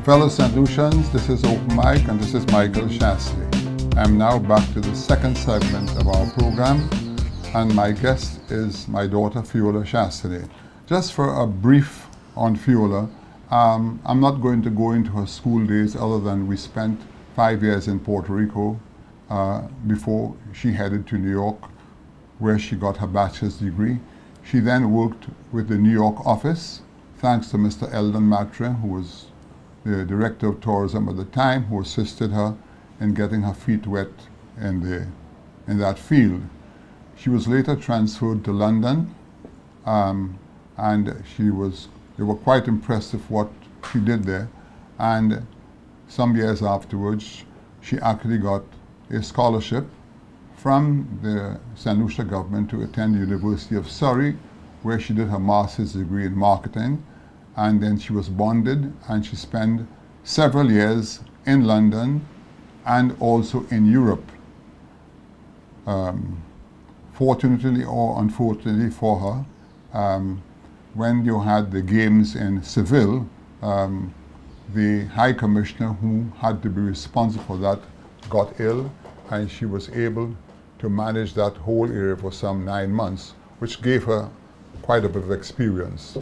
Fellow St. Lucians, this is Openmike and this is Michael Chastanet. I'm now back to the second segment of our program, and my guest is my daughter Feolla Chastanet. Just for a brief on Feolla, I'm not going to go into her school days other than we spent 5 years in Puerto Rico before she headed to New York, where she got her bachelor's degree. She then worked with the New York office, thanks to Mr. Eldon Matre, who was the director of tourism at the time, who assisted her in getting her feet wet in that field. She was later transferred to London, and they were quite impressed with what she did there. And some years afterwards, she actually got a scholarship from the St. Lucia government to attend the University of Surrey, where she did her master's degree in marketing. And then she was bonded, and she spent several years in London and also in Europe. Fortunately or unfortunately for her, when you had the games in Seville, the High Commissioner who had to be responsible for that got ill, and she was able to manage that whole area for some 9 months, which gave her quite a bit of experience.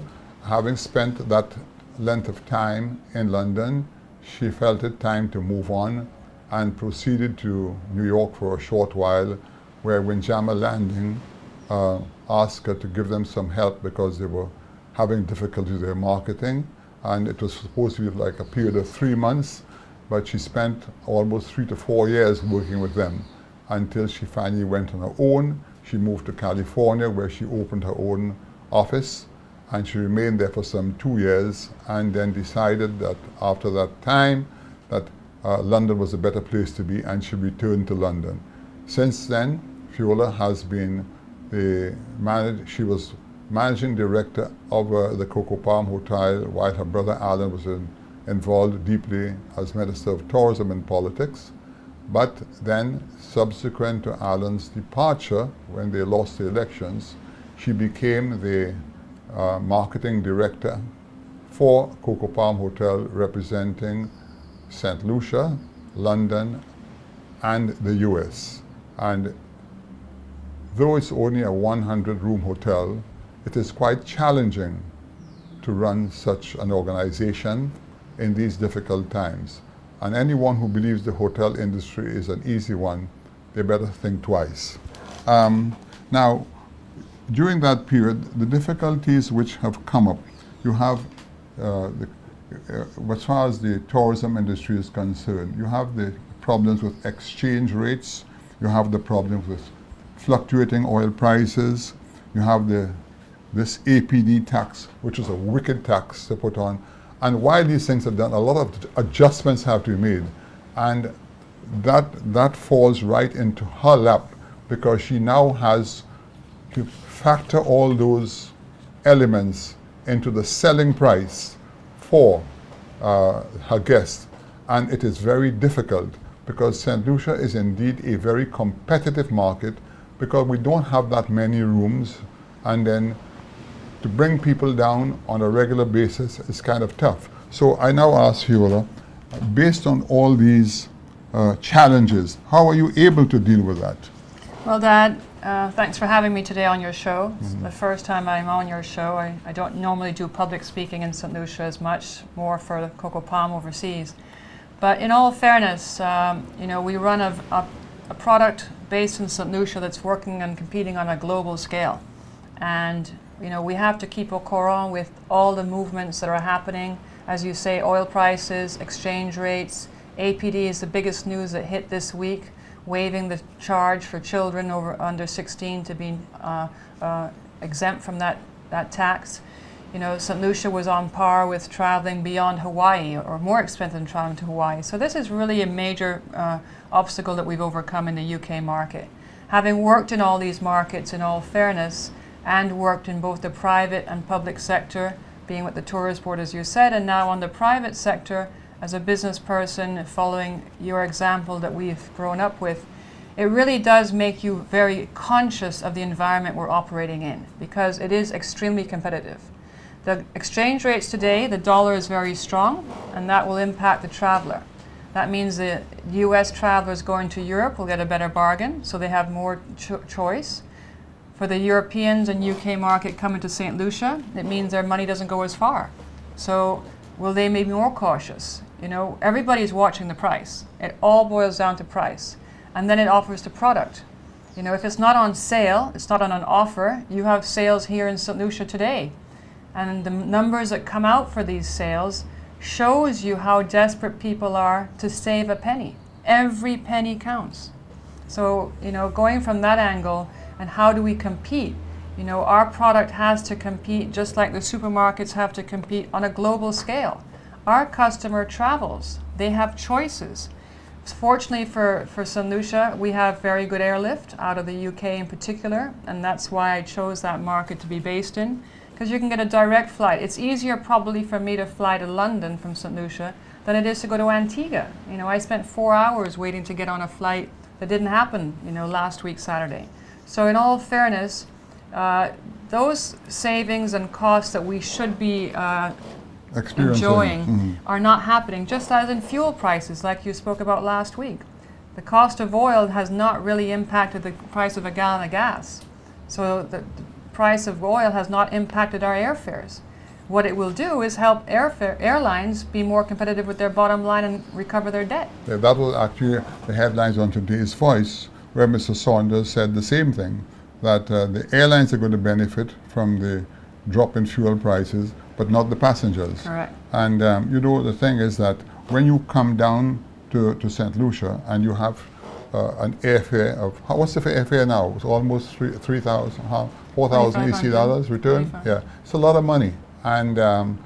Having spent that length of time in London, she felt it time to move on and proceeded to New York for a short while, where Windjammer Landing asked her to give them some help because they were having difficulty with their marketing. And it was supposed to be like a period of 3 months, but she spent almost 3 to 4 years working with them until she finally went on her own. She moved to California, where she opened her own office, and she remained there for some 2 years, and then decided that after that time that London was a better place to be, and she returned to London. Since then, Feolla has been she was managing director of the Coco Palm Hotel, while her brother Alan was involved deeply as Minister of Tourism and Politics. But then, subsequent to Alan's departure, when they lost the elections, she became the marketing director for Coco Palm Hotel, representing St. Lucia, London, and the US. And though it's only a 100-room hotel, it is quite challenging to run such an organization in these difficult times. And anyone who believes the hotel industry is an easy one, they better think twice. Now, during that period, the difficulties which have come up, you have, as far as the tourism industry is concerned, you have the problems with exchange rates, you have the problems with fluctuating oil prices, you have this APD tax, which is a wicked tax to put on. And while these things are done, a lot of adjustments have to be made. And that falls right into her lap, because she now has to factor all those elements into the selling price for her guests. And it is very difficult, because St. Lucia is indeed a very competitive market, because we don't have that many rooms, and then to bring people down on a regular basis is kind of tough. So I now ask Feolla, based on all these challenges, how are you able to deal with that? Well, Dad, thanks for having me today on your show. It's the first time I'm on your show. I don't normally do public speaking in St. Lucia as much, more for the Coco Palm overseas. But in all fairness, you know, we run a product based in St. Lucia that's working and competing on a global scale. And you know, we have to keep au courant with all the movements that are happening. As you say, oil prices, exchange rates. APD is the biggest news that hit this week, waiving the charge for children under 16 to be exempt from that tax. You know, St. Lucia was on par with traveling beyond Hawaii, or more expensive than traveling to Hawaii. So this is really a major obstacle that we've overcome in the UK market. Having worked in all these markets, in all fairness, and worked in both the private and public sector, being with the Tourist Board, as you said, and now on the private sector as a business person, following your example that we've grown up with, it really does make you very conscious of the environment we're operating in, because it is extremely competitive. The exchange rates today, the dollar is very strong, and that will impact the traveler. That means the US travelers going to Europe will get a better bargain, so they have more choice. For the Europeans and UK market coming to St. Lucia, it means their money doesn't go as far. So will they be more cautious? You know, everybody's watching the price. It all boils down to price. And then it offers the product. You know, if it's not on sale, it's not on an offer, you have sales here in St. Lucia today. And the numbers that come out for these sales shows you how desperate people are to save a penny. Every penny counts. So, you know, going from that angle, and how do we compete? You know, our product has to compete just like the supermarkets have to compete on a global scale. Our customer travels. They have choices. Fortunately for St. Lucia, we have very good airlift out of the UK in particular, and that's why I chose that market to be based in, because you can get a direct flight. It's easier probably for me to fly to London from St. Lucia than it is to go to Antigua. You know, I spent 4 hours waiting to get on a flight that didn't happen, you know, last week Saturday. So in all fairness, those savings and costs that we should be enjoying are not happening, just as in fuel prices, like you spoke about last week. The cost of oil has not really impacted the price of a gallon of gas. So the price of oil has not impacted our airfares. What it will do is help airlines be more competitive with their bottom line and recover their debt. Yeah, that was actually the headlines on today's Voice, where Mr. Saunders said the same thing, that the airlines are going to benefit from the drop in fuel prices, but not the passengers. Correct. And you know, the thing is that when you come down to St. Lucia and you have an airfare of, what's the airfare now? It's almost 3,000, 4,000 EC dollars return. Yeah, it's a lot of money. And and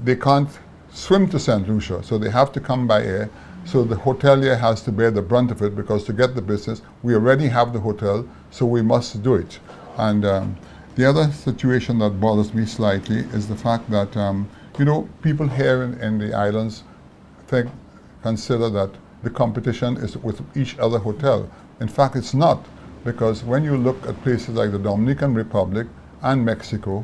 they can't swim to St. Lucia, so they have to come by air. So the hotelier has to bear the brunt of it, because to get the business, we already have the hotel, so we must do it. And the other situation that bothers me slightly is the fact that, you know, people here in the islands consider that the competition is with each other hotel. In fact, it's not, because when you look at places like the Dominican Republic and Mexico,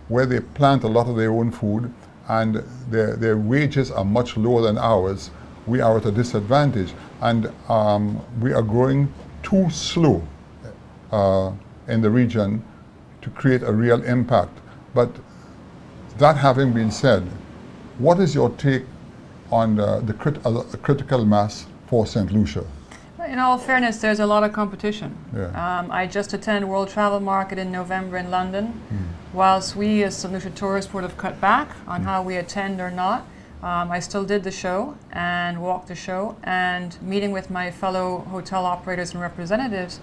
where they plant a lot of their own food and their wages are much lower than ours, we are at a disadvantage, and we are growing too slow in the region to create a real impact. But that having been said, what is your take on the critical mass for St. Lucia? In all fairness, there's a lot of competition. Yeah. I just attended World Travel Market in November in London. Whilst we as St. Lucia Tourist Board have cut back on how we attend or not, I still did the show and walked the show, and meeting with my fellow hotel operators and representatives,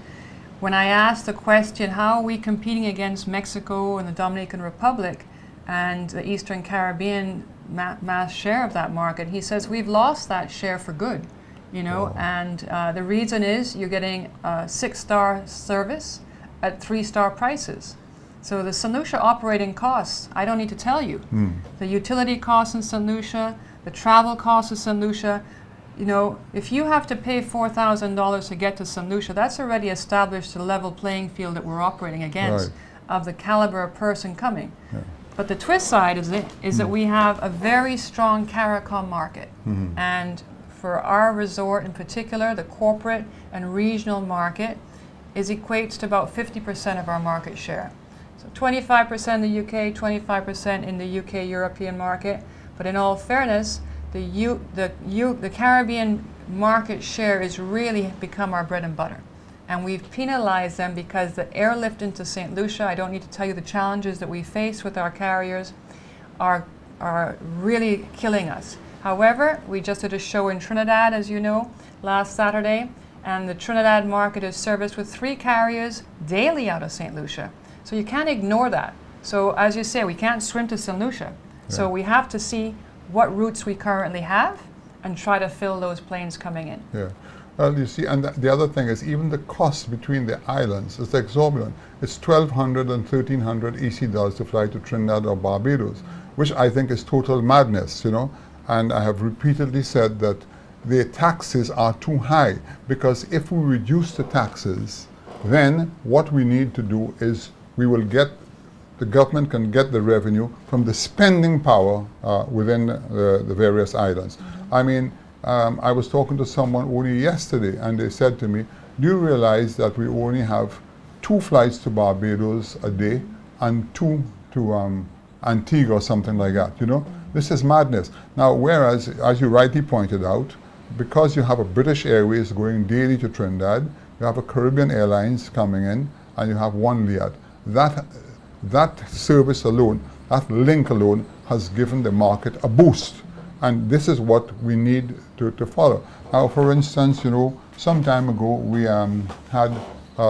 when I asked the question, how are we competing against Mexico and the Dominican Republic and the Eastern Caribbean mass share of that market, he says, we've lost that share for good. You know, and the reason is you're getting a 6-star service at 3-star prices. So the St. Lucia operating costs, I don't need to tell you. The utility costs in St. Lucia, the travel costs in St. Lucia, you know, if you have to pay $4,000 to get to St. Lucia, that's already established a level playing field that we're operating against of the caliber of person coming. But the twist side is that we have a very strong CARICOM market. And for our resort in particular, the corporate and regional market equates to about 50% of our market share. So 25% in the UK, 25% in the UK European market. But in all fairness, the Caribbean market share has really become our bread and butter. And we've penalized them because the airlift into St. Lucia, I don't need to tell you the challenges that we face with our carriers, are really killing us. However, we just did a show in Trinidad, as you know, last Saturday, and the Trinidad market is serviced with 3 carriers daily out of St. Lucia. So you can't ignore that. So as you say, we can't swim to St. Lucia. So we have to see what routes we currently have and try to fill those planes coming in. Yeah. Well, you see, and the other thing is even the cost between the islands is exorbitant. It's $1,200 and $1,300 EC dollars to fly to Trinidad or Barbados, which I think is total madness, you know. And I have repeatedly said that the taxes are too high, because if we reduce the taxes, then what we need to do is we will get the government can get the revenue from the spending power within the various islands. I mean, I was talking to someone only yesterday, and they said to me, do you realize that we only have 2 flights to Barbados a day and 2 to Antigua or something like that, you know? This is madness. Now, whereas, as you rightly pointed out, because you have a British Airways going daily to Trinidad, you have a Caribbean Airlines coming in, and you have one Liat. That service alone, that link alone, has given the market a boost. And this is what we need to follow. Now, for instance, you know, some time ago, we had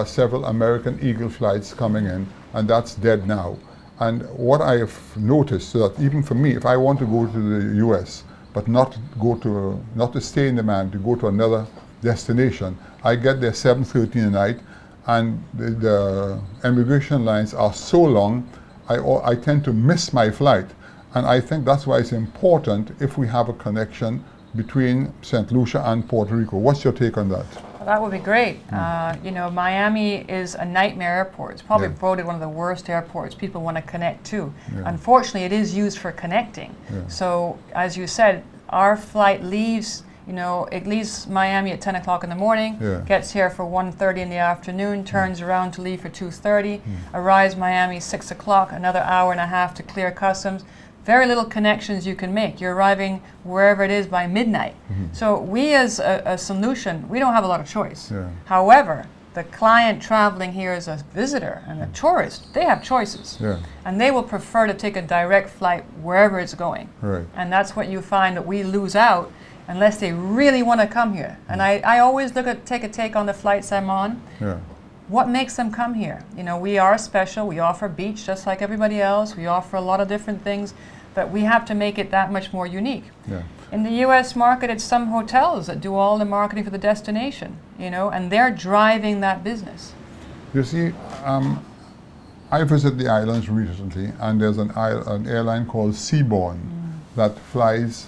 several American Eagle flights coming in, and that's dead now. And what I have noticed, so that even for me, if I want to go to the US, but not to stay in the man, to go to another destination, I get there 7:30 at night, and the immigration lines are so long, I tend to miss my flight. And I think that's why it's important if we have a connection between St. Lucia and Puerto Rico. What's your take on that? Well, that would be great. You know, Miami is a nightmare airport. It's probably voted one of the worst airports people want to connect to. Unfortunately, it is used for connecting. So, as you said, our flight leaves, you know, it leaves Miami at 10 o'clock in the morning, gets here for 1:30 in the afternoon, turns around to leave for 2:30, arrives Miami 6 o'clock, another hour and a half to clear customs. Very little connections you can make. You're arriving wherever it is by midnight. So we as a solution, we don't have a lot of choice. However, the client traveling here as a visitor and a tourist, they have choices. And they will prefer to take a direct flight wherever it's going. And that's what you find that we lose out unless they really want to come here. And I always take a take on the flights I'm on. What makes them come here? You know, we are special. We offer beach just like everybody else. We offer a lot of different things, but we have to make it that much more unique. In the US market, it's some hotels that do all the marketing for the destination, you know, and they're driving that business. You see, I visited the islands recently, and there's an airline called Seabourn that flies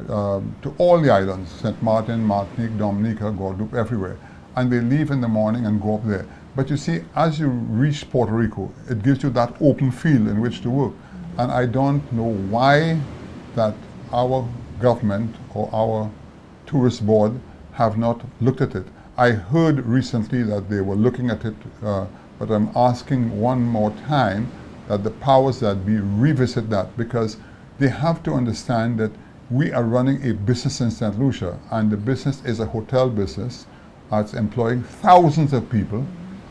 to all the islands, St. Martin, Martinique, Dominica, Guadeloupe, everywhere. And they leave in the morning and go up there. But you see, as you reach Puerto Rico, it gives you that open field in which to work. And I don't know why that our government or our tourist board have not looked at it. I heard recently that they were looking at it, but I'm asking one more time that the powers that be revisit that, because they have to understand that we are running a business in St. Lucia, and the business is a hotel business. It's employing thousands of people,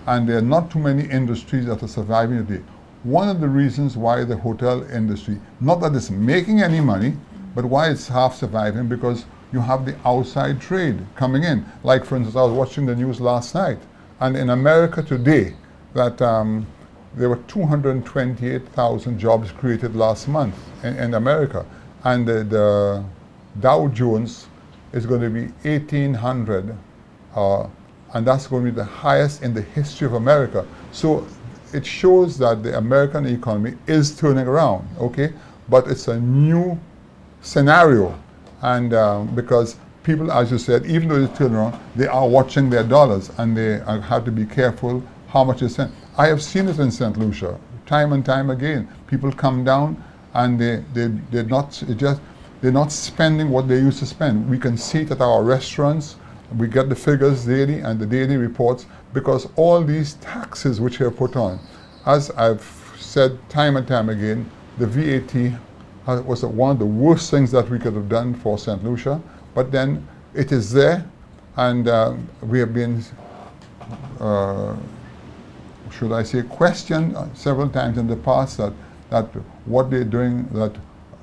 and there are not too many industries that are surviving today. One of the reasons why the hotel industry, not that it's making any money, but why it's half surviving, because you have the outside trade coming in. Like, for instance, I was watching the news last night, and in America today, that there were 228,000 jobs created last month in America, and the Dow Jones is going to be 1,800. And that's going to be the highest in the history of America. So it shows that the American economy is turning around, okay? But it's a new scenario. And because people, as you said, even though they turn around, they are watching their dollars, and they have to be careful how much is sent. I have seen it in St. Lucia, time and time again. People come down, and they're not spending what they used to spend. We can see it at our restaurants. We get the figures daily and the daily reports, because all these taxes which are put on, as I've said time and time again, the VAT was one of the worst things that we could have done for St. Lucia, but then it is there, and we have been, should I say, questioned several times in the past that what they're doing, that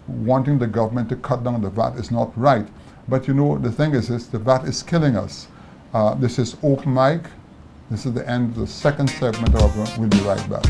wanting the government to cut down the VAT is not right. But you know, the thing is this, the VAT is killing us. This is Openmike. This is the end of the second segment of our program. We'll be right back.